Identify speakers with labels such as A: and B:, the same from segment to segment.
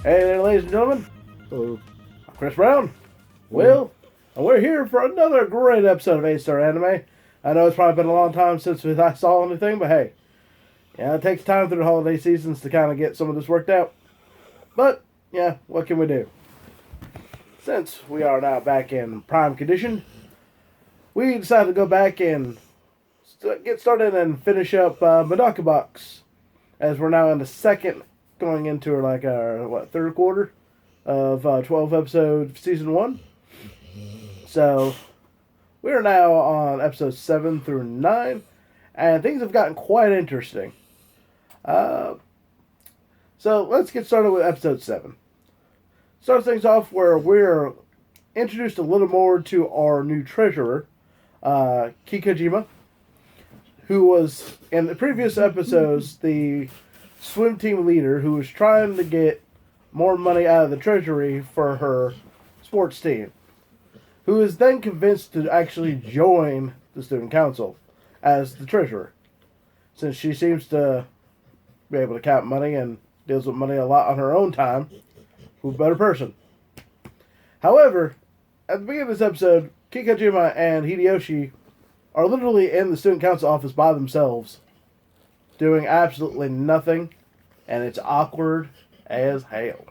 A: Hey there, ladies and gentlemen.
B: Hello.
A: I'm Chris Brown. Will, and we're here for another great episode of A-Star Anime. I know it's probably been a long time since I saw anything, but hey, yeah, it takes time through the holiday seasons to kind of get some of this worked out. But, yeah, what can we do? Since we are now back in prime condition, we decided to go back and get started and finish up Medaka Box, as we're now in the second, going into our third quarter of 12 episode season 1. So we are now on episodes 7 through 9, and things have gotten quite interesting. So let's get started with episode 7. Starts things off where we're introduced a little more to our new treasurer, Kikajima, who was in the previous episodes the swim team leader who was trying to get more money out of the treasury for her sports team, who is then convinced to actually join the student council as the treasurer, since she seems to be able to count money and deals with money a lot on her own time. Who's a better person? However, at the beginning of this episode, Kikajima and Hideyoshi are literally in the student council office by themselves, doing absolutely nothing, and it's awkward as hell.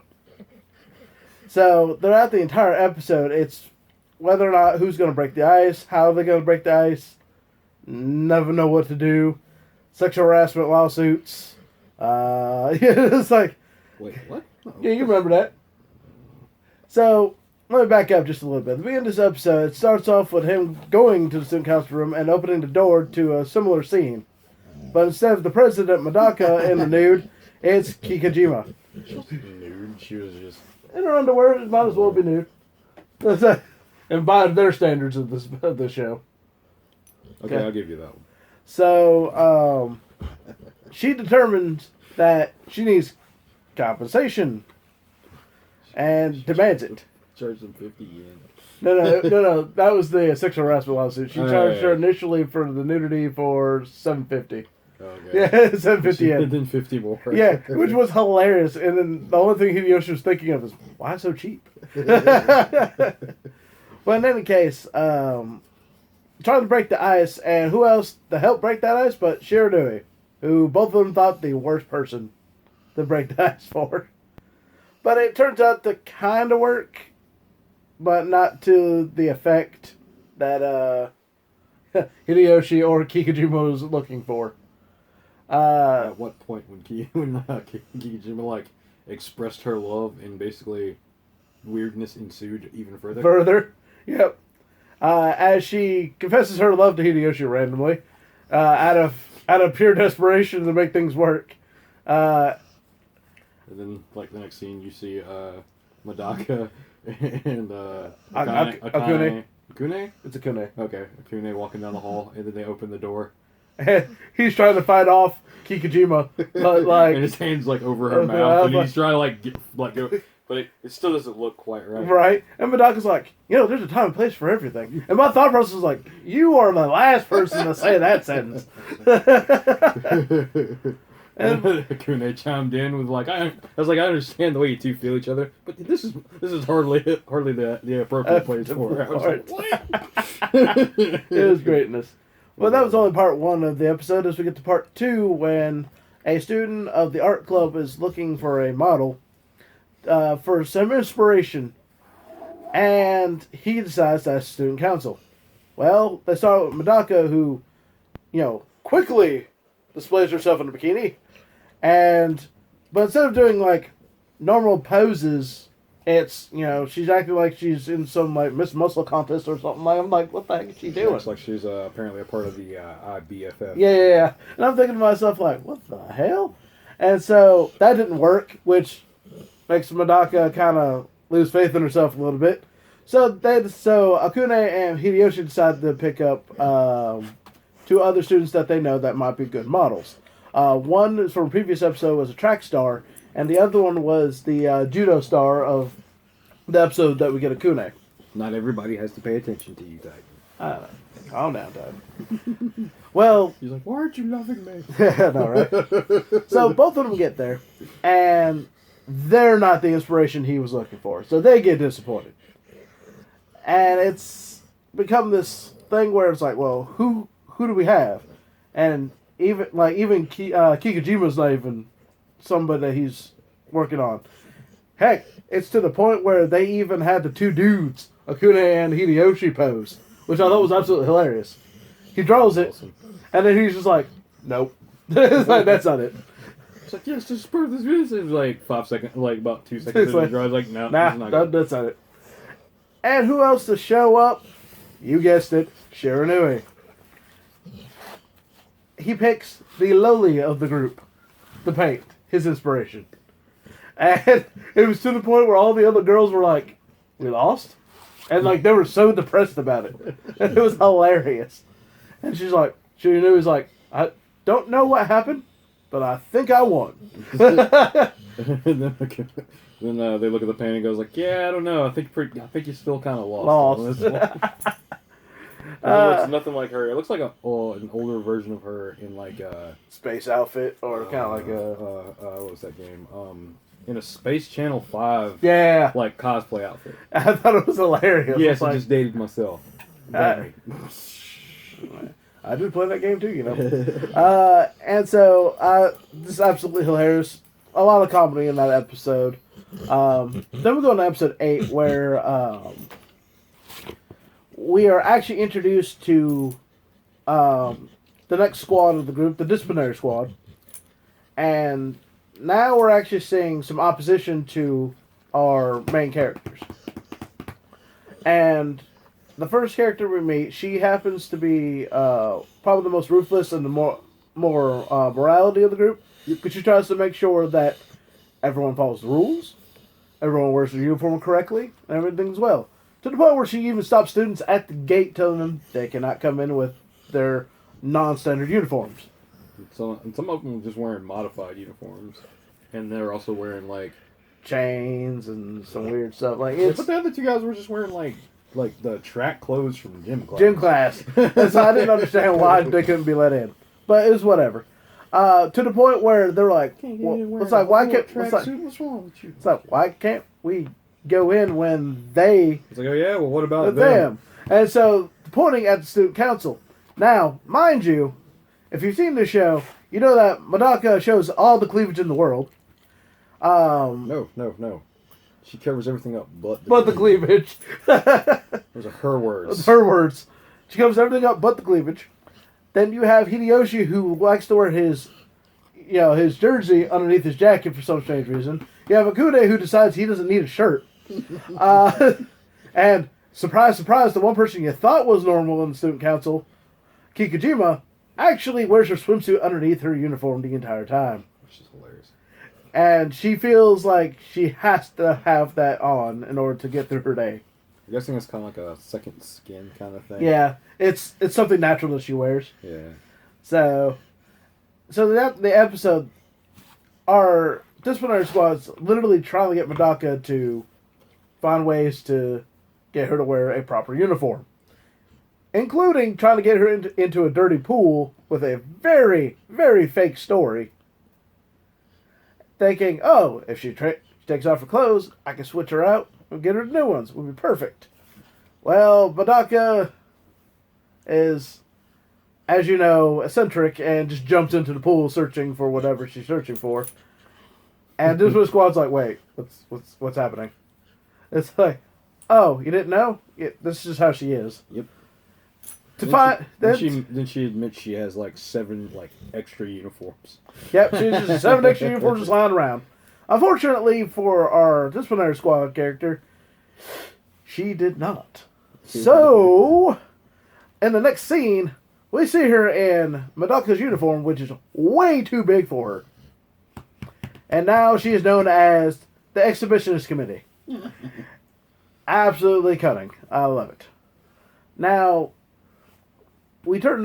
A: So, throughout the entire episode, it's whether or not who's going to break the ice, how they're going to break the ice, never know what to do, sexual harassment lawsuits. It's like...
B: Wait, what? Oh.
A: Yeah, you remember that. So, let me back up just a little bit. At the beginning of this episode, it starts off with him going to the student council room and opening the door to a similar scene. But instead of the president, Medaka, in the nude, it's Kikajima.
B: Nude? She was just...
A: In her underwear, it might as well be nude. And by their standards of the show.
B: Okay, I'll give you that one.
A: So, she determines that she needs compensation and demands it.
B: Charge them 50 yen.
A: No. That was the sexual harassment lawsuit. She charged her initially for the nudity for $750.
B: Okay.
A: Yeah, $750 yen.
B: And then 50 more.
A: Yeah, which was hilarious. And then the only thing Hideyoshi was thinking of is, why so cheap? But in any case, trying to break the ice, and who else to help break that ice but Shiradui, who both of them thought the worst person to break the ice for. But it turns out to kind of work, but not to the effect that Hideyoshi or Kikajima was looking for.
B: At what point when Kikajima expressed her love and basically weirdness ensued even further?
A: Further, yep. As she confesses her love to Hideyoshi randomly, out of pure desperation to make things work.
B: And then, the next scene, you see Medaka and
A: Akune.
B: Akune?
A: It's Akune.
B: Okay, Akune walking down the hall, and then they open the door.
A: And he's trying to fight off Kikajima, but
B: and his hand's over her mouth, and he's trying to go, but it still doesn't look quite right.
A: Right, and Medaka's like, there's a time and place for everything. And my thought process was like, you are the last person to say that sentence.
B: And Akune chimed in with I was I understand the way you two feel each other, but this is hardly the appropriate place for it. I was like, what?
A: It was greatness. Well, that was only part 1 of the episode. As we get to part 2, when a student of the art club is looking for a model for some inspiration, and he decides to ask student council. Well, they start with Medaka, who, quickly displays herself in a bikini, but instead of doing normal poses, it's she's acting like she's in some Miss Muscle contest or something. I'm like, what the heck is she doing?
B: Looks like she's apparently a part of the IBFF.
A: Yeah. And I'm thinking to myself what the hell? And so that didn't work, which makes Medaka kind of lose faith in herself a little bit. So Akune and Hideyoshi decided to pick up 2 other students that they know that might be good models. One from a previous episode was a track star, and the other one was the judo star of the episode that we get Akune.
B: Not everybody has to pay attention to you, Titan.
A: Calm down, Titan. Well...
B: He's why aren't you loving me?
A: No, right? So both of them get there, and they're not the inspiration he was looking for. So they get disappointed. And it's become this thing where it's like, well, who do we have? And even Kikujima's not even somebody that he's working on. Heck, it's to the point where they even had the two dudes, Akune and Hideyoshi, pose, which I thought was absolutely hilarious. He draws it, and then he's just like, nope. It's like, that's not it.
B: It's like, yes, just spur this video. It's like 5 seconds, like about 2 seconds. It's like, draws like, no,
A: nah, that's not it. And who else to show up? You guessed it, Shiranui. He picks the lowly of the group to paint, his inspiration. And it was to the point where all the other girls were like, we lost? And like, they were so depressed about it. And it was hilarious. And she's like, Shiranui's like, I don't know what happened, but I think I won.
B: Then they look at the painting and goes like, yeah, I don't know. I think you still kind of lost. It looks nothing like her. It looks like an older version of her in like a
A: space outfit, or kind of like a
B: what was that game? In a Space Channel 5 like cosplay outfit.
A: I thought it was hilarious.
B: Yes, I just dated myself.
A: I did play that game too, you know. And so this is absolutely hilarious. A lot of comedy in that episode. Then we go on to episode 8, where we are actually introduced to the next squad of the group, the disciplinary squad. And now we're actually seeing some opposition to our main characters. And the first character we meet, she happens to be probably the most ruthless and the more morality of the group. But she tries to make sure that everyone follows the rules, everyone wears their uniform correctly, and everything's well. To the point where she even stops students at the gate telling them they cannot come in with their non-standard uniforms.
B: And some of them are just wearing modified uniforms. And they're also wearing, like,
A: chains and some weird stuff. But
B: the other two guys were just wearing, like the track clothes from gym class.
A: So I didn't understand why they couldn't be let in. But it was whatever. To the point where they're like, what's wrong with you? It's like, why can't we go in when they...
B: It's like, oh yeah, well what about
A: them? And so, pointing at the student council. Now, mind you, if you've seen this show, you know that Medaka shows all the cleavage in the world.
B: No. She covers everything up but
A: the cleavage.
B: Those are her words.
A: Her words. She covers everything up but the cleavage. Then you have Hideyoshi, who likes to wear his jersey underneath his jacket for some strange reason. You have Akune, who decides he doesn't need a shirt. And surprise, surprise, the one person you thought was normal in the student council, Kikujima, actually wears her swimsuit underneath her uniform the entire time.
B: Which is hilarious.
A: And she feels like she has to have that on in order to get through her day.
B: I'm guessing it's kind of like a second skin kind of thing.
A: Yeah, it's something natural that she wears.
B: Yeah.
A: So the episode, our disciplinary squad's literally trying to get Medaka to find ways to get her to wear a proper uniform, including trying to get her into a dirty pool with a very, very fake story. Thinking, oh, if she takes off her clothes, I can switch her out and get her new ones. Would be perfect. Well, Medaka is, as you know, eccentric and just jumps into the pool searching for whatever she's searching for. And this squad's like, wait, what's happening? It's like, oh, you didn't know? Yeah, this is just how she is.
B: Yep.
A: Then
B: she admits she has like 7 extra uniforms.
A: Yep, she has 7 extra uniforms just lying around. Unfortunately for our disciplinary squad character, she did not. So, in the next scene, we see her in Medaka's uniform, which is way too big for her. And now she is known as the Exhibitionist Committee. Absolutely cunning. I love it. Now, we do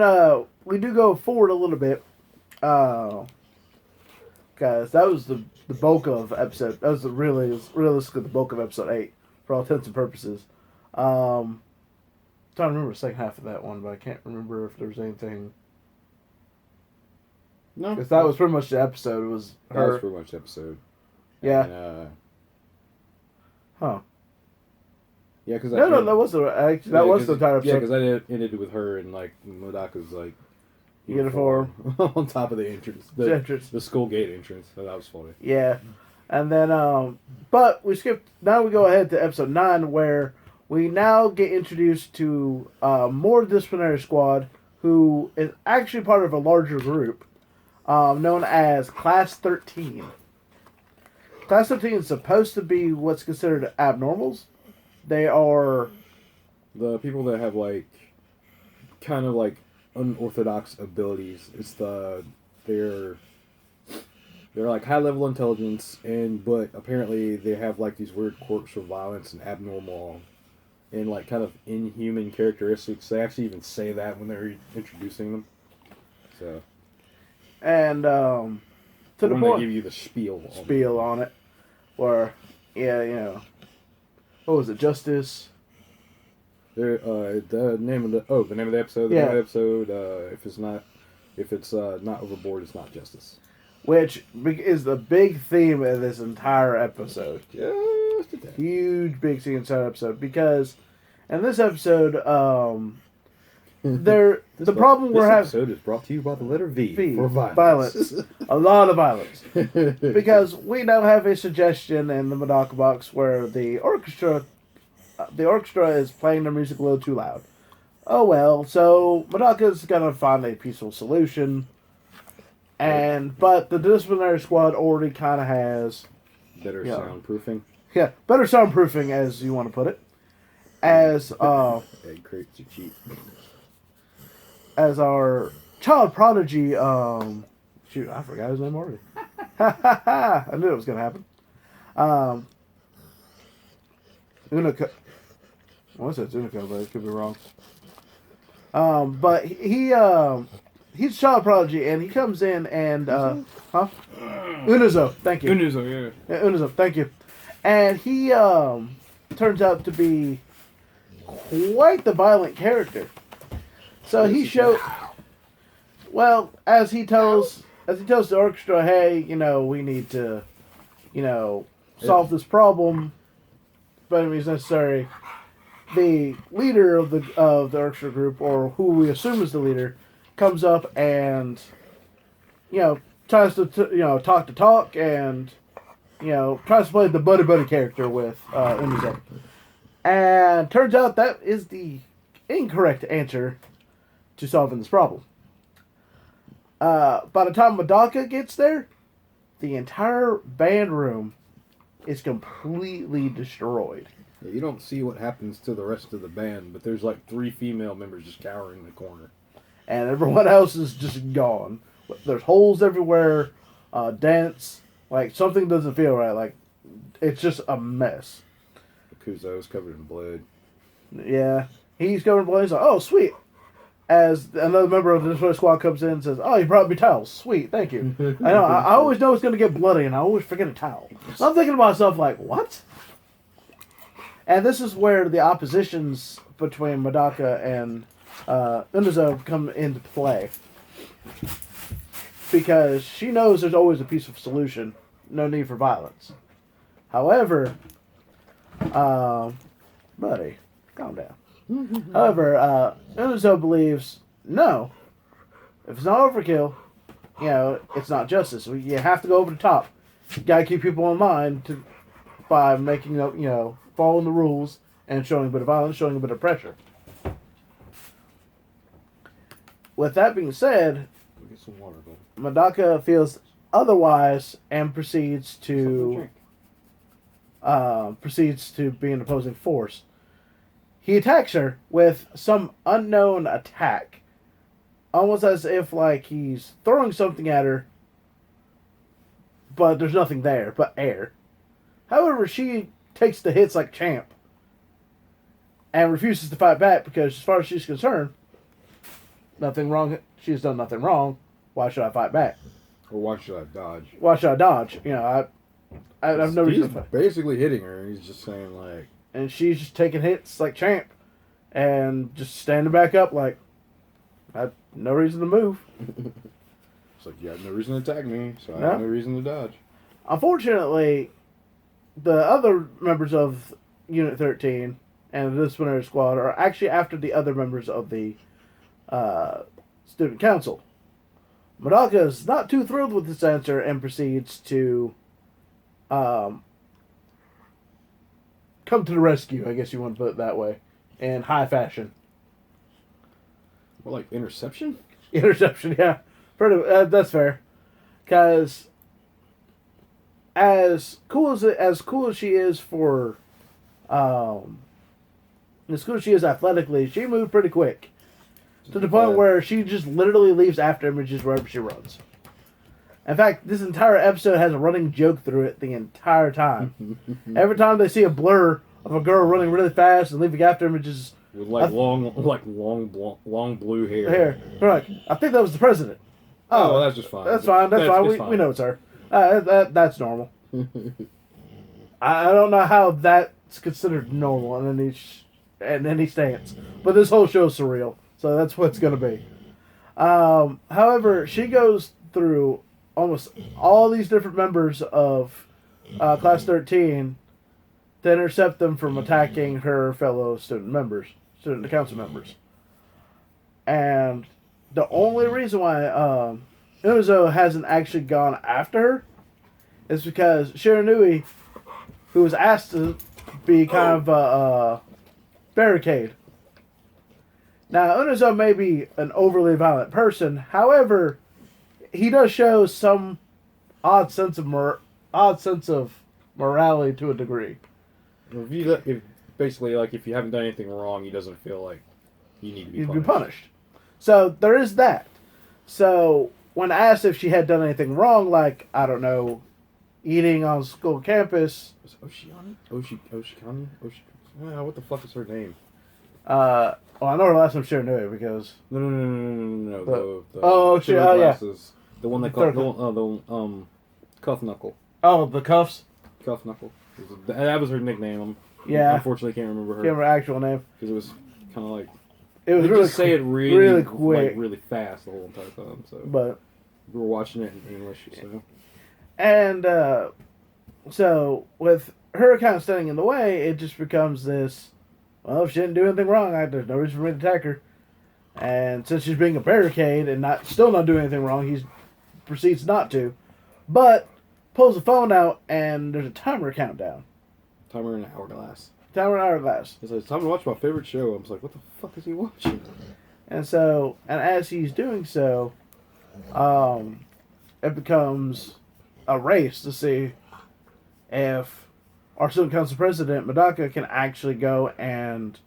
A: go forward a little bit. Guys, that was the bulk of episode. That was realistically the bulk of episode 8 for all intents and purposes. I'm trying to remember the second half of that one, but I can't remember if there was anything. No, because that was pretty much the episode. It was her.
B: That was pretty much the episode.
A: Yeah.
B: And,
A: Huh.
B: yeah, because
A: No, that was the entire episode.
B: Yeah, because I ended with her and like Medaka's like
A: uniform
B: on top of the entrance, the school gate entrance. So that was funny.
A: Yeah, and then but we skipped. Now we go ahead to episode 9, where we now get introduced to more disciplinary squad, who is actually part of a larger group known as Class 13. Class 13 is supposed to be what's considered abnormals. They are
B: the people that have like kind of like unorthodox abilities. They're like high level intelligence, but apparently they have like these weird quirks for violence and abnormal and like kind of inhuman characteristics. They actually even say that when they're introducing them. So
A: and to the point
B: they give you the spiel
A: on it, where what was it, Justice?
B: The name of the episode. The name of the episode. If it's not overboard, it's not justice.
A: Which is the big theme of this entire episode.
B: Just a tad.
A: Huge big theme inside episode, because in this episode, the problem we're having.
B: This episode is brought to you by the letter V for
A: violence. A lot of violence. Because we now have a suggestion in the Medaka Box where the orchestra is playing their music a little too loud. Oh well, so Medaka's gonna find a peaceful solution. But the disciplinary squad already kind of has
B: better soundproofing.
A: Yeah, better soundproofing, as you want to put it. As
B: egg crates are cheap.
A: As our child prodigy, shoot, I forgot his name already. I knew it was gonna happen. Unico. Well, I said Unico, but it could be wrong. But he's a child prodigy, and he comes in and Unuzo, thank you.
B: Unuzo,
A: yeah, Unuzo, thank you. And he turns out to be quite the violent character. So he shows, well, as he tells the orchestra, hey, we need to, solve this problem, by any means necessary. The leader of the orchestra group, or who we assume is the leader, comes up and, tries to talk and, tries to play the buddy character with Unuzo. And turns out that is the incorrect answer to solving this problem. By the time Medaka gets there, the entire band room is completely destroyed.
B: Yeah, you don't see what happens to the rest of the band, but there's like 3 female members just cowering in the corner.
A: And everyone else is just gone. There's holes everywhere, dents, like something doesn't feel right, like it's just a mess.
B: Kuzo's covered in blood.
A: Yeah, he's covered in blood. He's like, oh, sweet. As another member of the display squad comes in and says, oh, you brought me towels. Sweet, thank you. I know, I always know it's going to get bloody, and I always forget a towel. So I'm thinking to myself, like, what? And this is where the oppositions between Medaka and Unuzo come into play. Because she knows there's always a peaceful solution. No need for violence. However, buddy, calm down. However, Unuzo believes, no, if it's not overkill, it's not justice. You have to go over the top. You gotta keep people in line by making, following the rules and showing a bit of violence, showing a bit of pressure. With that being said,
B: get some water,
A: Medaka feels otherwise and proceeds to be an opposing force. He attacks her with some unknown attack, almost as if like he's throwing something at her, but there's nothing there but air. However, she takes the hits like champ and refuses to fight back because, as far as she's concerned, nothing wrong. She's done nothing wrong. Why should I fight back?
B: Or why should I dodge?
A: Why should I dodge? I have no reason to fight.
B: He's basically hitting her. He's just saying like,
A: and she's just taking hits like champ, and just standing back up like, I have no reason to move.
B: It's like, you have no reason to attack me, so I have no reason to dodge.
A: Unfortunately, the other members of Unit 13 and the disciplinary squad are actually after the other members of the student council. Medaka is not too thrilled with this answer and proceeds to come to the rescue, I guess you want to put it that way, in high fashion.
B: More like interception?
A: Interception, yeah. That's fair. Because as cool as she is for, as cool as she is athletically, she moved pretty quick. To the point where she just literally leaves after images wherever she runs. In fact, this entire episode has a running joke through it the entire time. Every time they see a blur of a girl running really fast and leaving after images
B: with long blue hair.
A: They're like, I think that was the president.
B: Oh, well, that's just fine.
A: That's fine. That's fine. We know it's her. That's normal. I don't know how that's considered normal in any stance, but this whole show's surreal. So that's what it's going to be. However, she goes through almost all these different members of Class 13 to intercept them from attacking her fellow student council members. And the only reason why Uzo hasn't actually gone after her is because Shiranui, who was asked to be kind of a barricade. Now, Unuzo may be an overly violent person. However, he does show some odd sense of morality to a degree.
B: If you haven't done anything wrong, he doesn't feel like you need to be punished.
A: So there is that. So when asked if she had done anything wrong, like, I don't know, eating on school campus.
B: Was it Oshikani? What the fuck is her name?
A: Well, I know her last name Shiranui because...
B: No.
A: Glasses.
B: The one that called... Cuff Knuckle.
A: Oh, the cuffs?
B: Cuff Knuckle. That was her nickname.
A: Yeah.
B: Unfortunately, can't remember her.
A: Can't remember her actual name.
B: Because it was kind of like...
A: It was
B: really say it really quick.
A: Like,
B: really fast the whole entire time. So.
A: But...
B: We were watching it in English, so...
A: And, so, with her kind of standing in the way, it just becomes this... Well, if she didn't do anything wrong, there's no reason for me to attack her. And since she's being a barricade and still not doing anything wrong, he proceeds not to. But pulls the phone out and there's a timer countdown.
B: Timer and hourglass.
A: It's
B: like, it's time to watch my favorite show. I was like, what the fuck is he watching?
A: And as he's doing so, it becomes a race to see if our student council president, Medaka, can actually go and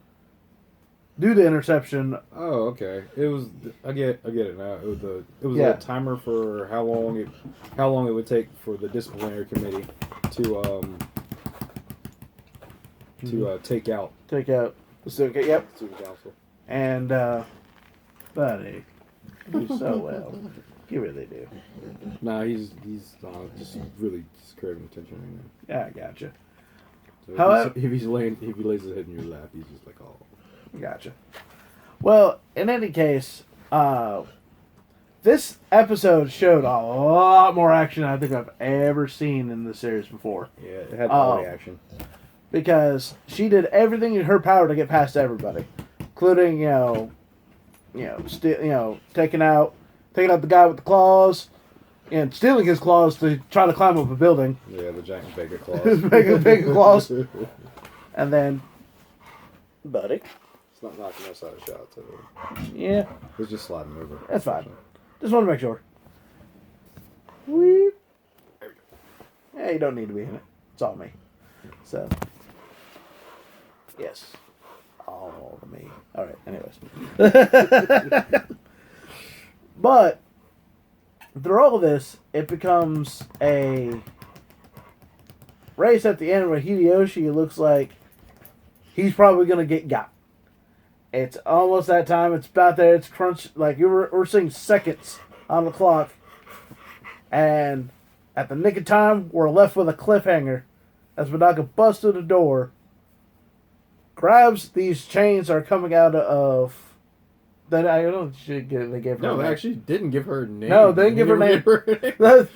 A: do the interception.
B: Oh, okay. It was. I get it now. It was a timer for how long it would take for the disciplinary committee to take out
A: the student. Yep.
B: Student council.
A: And buddy, you do so well. You really do.
B: Nah, he's just really craving attention right now.
A: Yeah, I gotcha.
B: So
A: However,
B: if he lays his head in your lap, he's just like, oh.
A: Gotcha. Well, in any case, this episode showed a lot more action than I think I've ever seen in the series before.
B: Yeah, it had all the action.
A: Because she did everything in her power to get past everybody, including taking out the guy with the claws, and stealing his claws to try to climb up a building.
B: Yeah, the giant bacon claws.
A: bacon claws. And then, buddy.
B: It's not knocking us out of shot, so.
A: Yeah.
B: It's just sliding over.
A: That's fine. Just want to make sure. Weep.
B: There we go.
A: Yeah, you don't need to be in it. It's all me. So. Yes. All of me. Alright, anyways. But, through all of this, it becomes a race at the end where Hideyoshi looks like he's probably going to get got. It's almost that time. It's about there. It's crunch. Like, we're seeing seconds on the clock. And at the nick of time, we're left with a cliffhanger as Medaka busts through the door, grabs these chains that are coming out of... That I don't know if they gave her
B: No,
A: a
B: they
A: name.
B: actually didn't give her a name.
A: No, they didn't give her a name.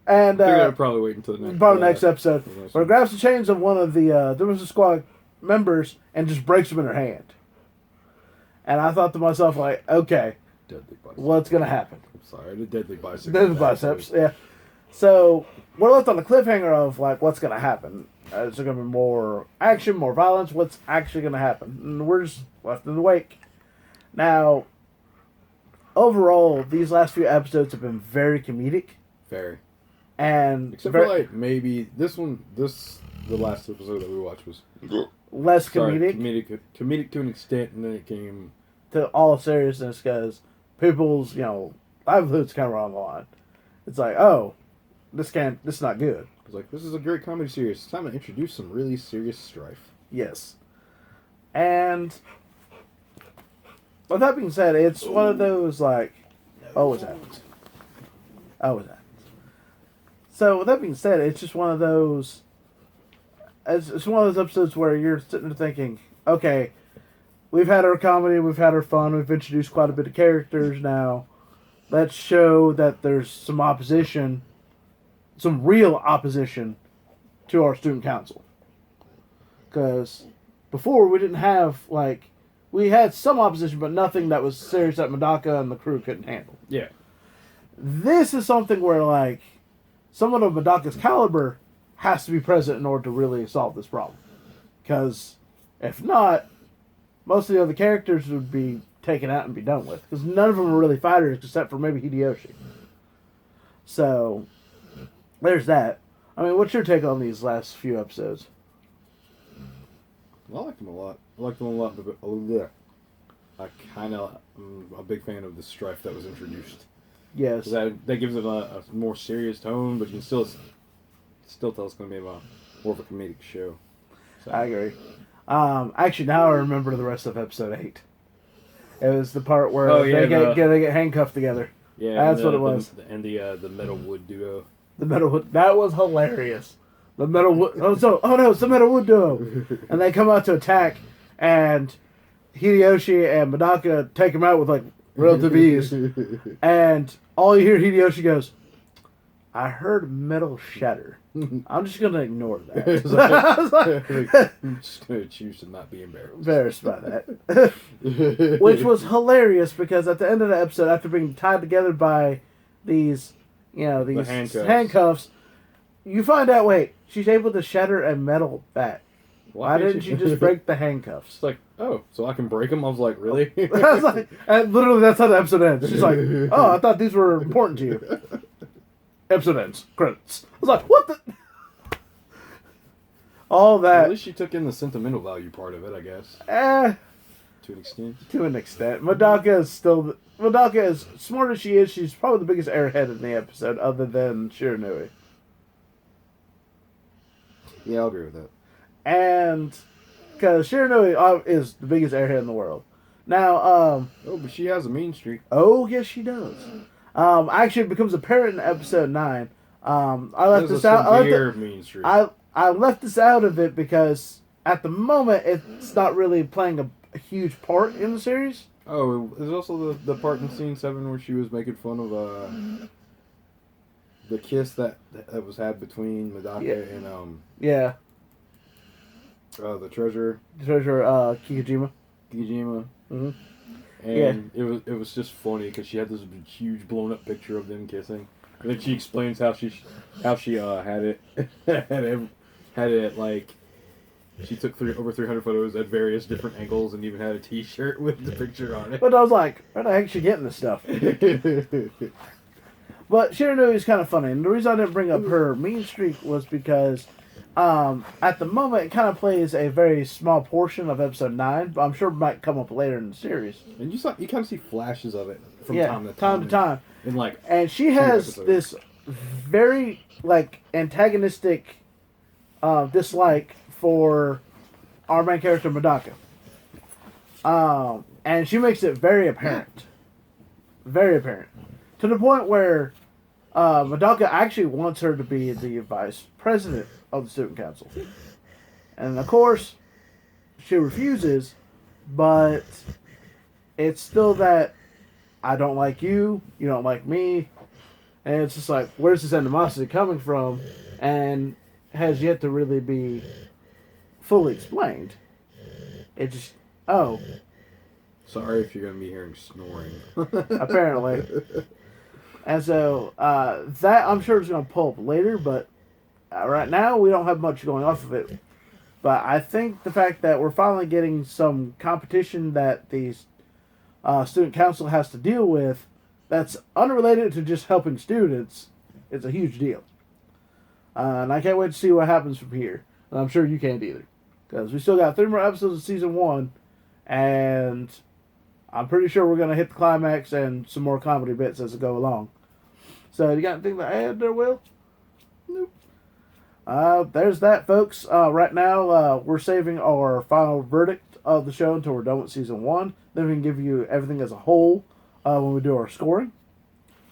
A: And
B: I think I'd probably wait until the next,
A: next episode, where he grabs the chains of one of the Demolition Squad members and just breaks them in her hand. And I thought to myself, like, okay,
B: Deadly biceps.
A: what's gonna happen?
B: I'm sorry, the deadly biceps.
A: Deadly biceps, yeah. So we're left on the cliffhanger of like, what's gonna happen? Is there gonna be more action, more violence? What's actually gonna happen? And we're just left in the wake. Now, overall, these last few episodes have been very comedic.
B: Very.
A: And
B: except for like maybe the last episode that we watched was
A: less comedic.
B: Comedic to an extent, and then it came
A: to all seriousness because people's livelihoods kind of on the line. It's like, oh, this is not good.
B: It's like, this is a great comedy series. It's time to introduce some really serious strife.
A: Yes, and with that being said, it's one of those like, always happens. Always happens. So with that being said, it's just one of those. It's one of those episodes where you're sitting there thinking, okay, we've had our comedy, we've had our fun, we've introduced quite a bit of characters now. Let's show that there's some opposition, some real opposition to our student council. Because before we didn't have, we had some opposition, but nothing that was serious that Medaka and the crew couldn't handle.
B: Yeah.
A: This is something where, someone of Medaka's caliber has to be present in order to really solve this problem. Because if not, most of the other characters would be taken out and be done with. Because none of them are really fighters except for maybe Hideyoshi. So, there's that. I mean, what's your take on these last few episodes?
B: I like them a lot. I kind of am a big fan of the strife that was introduced.
A: Yes.
B: That gives it a more serious tone, but you can still tell it's going to be more of a comedic show. So.
A: I agree. Actually, now I remember the rest of episode 8. It was the part where they get handcuffed together.
B: Yeah,
A: that's what it was.
B: The metal wood duo.
A: The metal wood. That was hilarious. The metal wood. Oh no, it's the metal wood duo. And they come out to attack, and Hideyoshi and Medaka take him out with relative ease. And all you hear Hideyoshi goes, "I heard metal shatter." I'm just gonna ignore that.
B: I'm just gonna choose to not be
A: embarrassed by that. Which was hilarious because at the end of the episode, after being tied together by these handcuffs, you find out, wait, she's able to shatter a metal bat. Why didn't you just break the handcuffs?
B: It's like, oh, so I can break them? I was like, really?
A: I was like, and literally that's how the episode ends. She's like, oh, I thought these were important to you. Episode ends. Credits. I was like, what the? All that.
B: At least she took in the sentimental value part of it, I guess. To an extent.
A: To an extent. Medaka, as smart as she is, she's probably the biggest airhead in the episode, other than Shiranui.
B: Yeah, I'll agree with that.
A: And because Shiranui is the biggest airhead in the world. Now,
B: but she has a mean streak.
A: Oh, yes, she does. Actually, it becomes apparent in episode 9. I left this out. I left this out of it because at the moment it's not really playing a huge part in the series.
B: Oh, there's also the part in scene 7 where she was making fun of the kiss that was had between Medaka and the treasurer.
A: Kikijima.
B: Mm-hmm. And it was just funny because she had this huge blown up picture of them kissing, and then she explains how she had it had it like she took over 300 photos at various different angles and even had a T-shirt with the picture on it.
A: But I was like, where the heck is she getting this stuff? But Shiranui is kind of funny, and the reason I didn't bring up her mean streak was because at the moment it kind of plays a very small portion of episode 9, but I'm sure it might come up later in the series.
B: And you kind of see flashes of it from time to
A: time. And she has this very antagonistic dislike for our main character Medaka. And she makes it very apparent. Very apparent. To the point where Medaka actually wants her to be the vice president of the student council. And of course, she refuses, but it's still that I don't like you, you don't like me, And it's just like, where's this animosity coming from? And has yet to really be fully explained. It just, oh,
B: Sorry if you're going to be hearing snoring.
A: apparently. And so, that I'm sure is going to pull up later, but right now we don't have much going off of it. But I think the fact that we're finally getting some competition that the student council has to deal with that's unrelated to just helping students is a huge deal. And I can't wait to see what happens from here. And I'm sure you can't either. Because we still got 3 more episodes of season 1. And I'm pretty sure we're going to hit the climax and some more comedy bits as it go along. So, you got anything to add there, Will?
B: Nope.
A: There's that, folks. Right now, we're saving our final verdict of the show until we're done with season 1. Then we can give you everything as a whole when we do our scoring.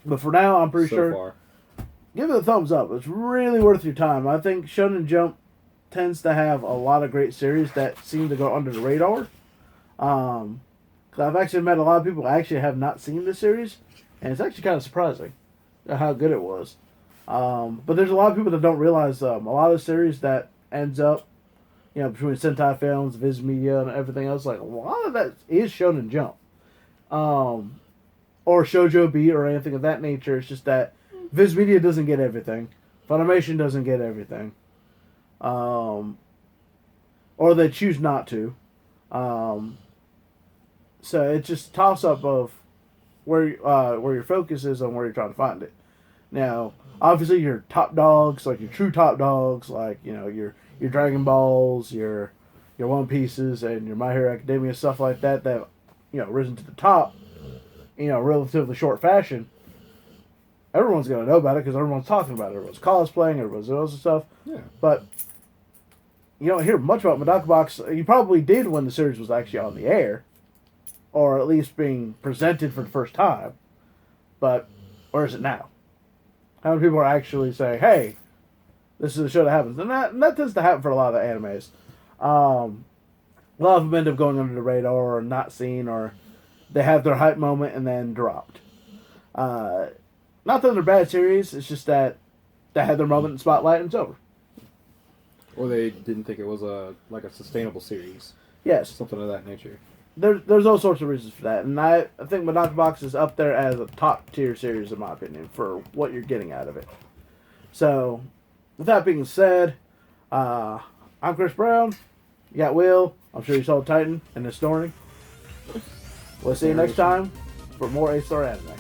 A: But for now, I'm pretty sure.
B: Far.
A: Give it a thumbs up. It's really worth your time. I think Shonen Jump tends to have a lot of great series that seem to go under the radar. Cause I've actually met a lot of people who actually have not seen this series, and it's actually kind of surprising how good it was. But there's a lot of people that don't realize a lot of the series that ends up, between Sentai Films, Viz Media, and everything else, like a lot of that is Shonen Jump. Or Shoujo Beat or anything of that nature. It's just that Viz Media doesn't get everything. Funimation doesn't get everything. Or they choose not to. So it's just a toss-up of where your focus is on where you're trying to find it. Now, obviously, your top dogs, like your true top dogs, like your Dragon Balls, your One Pieces, and your My Hero Academia, stuff like that risen to the top, relatively short fashion. Everyone's gonna know about it because everyone's talking about it. Everyone's cosplaying, everyone's doing some stuff.
B: Yeah.
A: But you don't hear much about Medaka Box. You probably did when the series was actually on the air, or at least being presented for the first time. But where is it now? How many people are actually saying, "Hey, this is a show that happens," and that tends to happen for a lot of the animes. A lot of them end up going under the radar or not seen, or they have their hype moment and then dropped. Not that they're bad series, it's just that they had their moment in the spotlight and it's over.
B: Or they didn't think it was a sustainable series.
A: Yes.
B: Something of that nature.
A: There's all sorts of reasons for that, and I think Medaka Box is up there as a top tier series in my opinion for what you're getting out of it. So, with that being said, I'm Chris Brown. You got Will. I'm sure you saw Titan and his snoring. We'll see you next time for more A-Star Anime.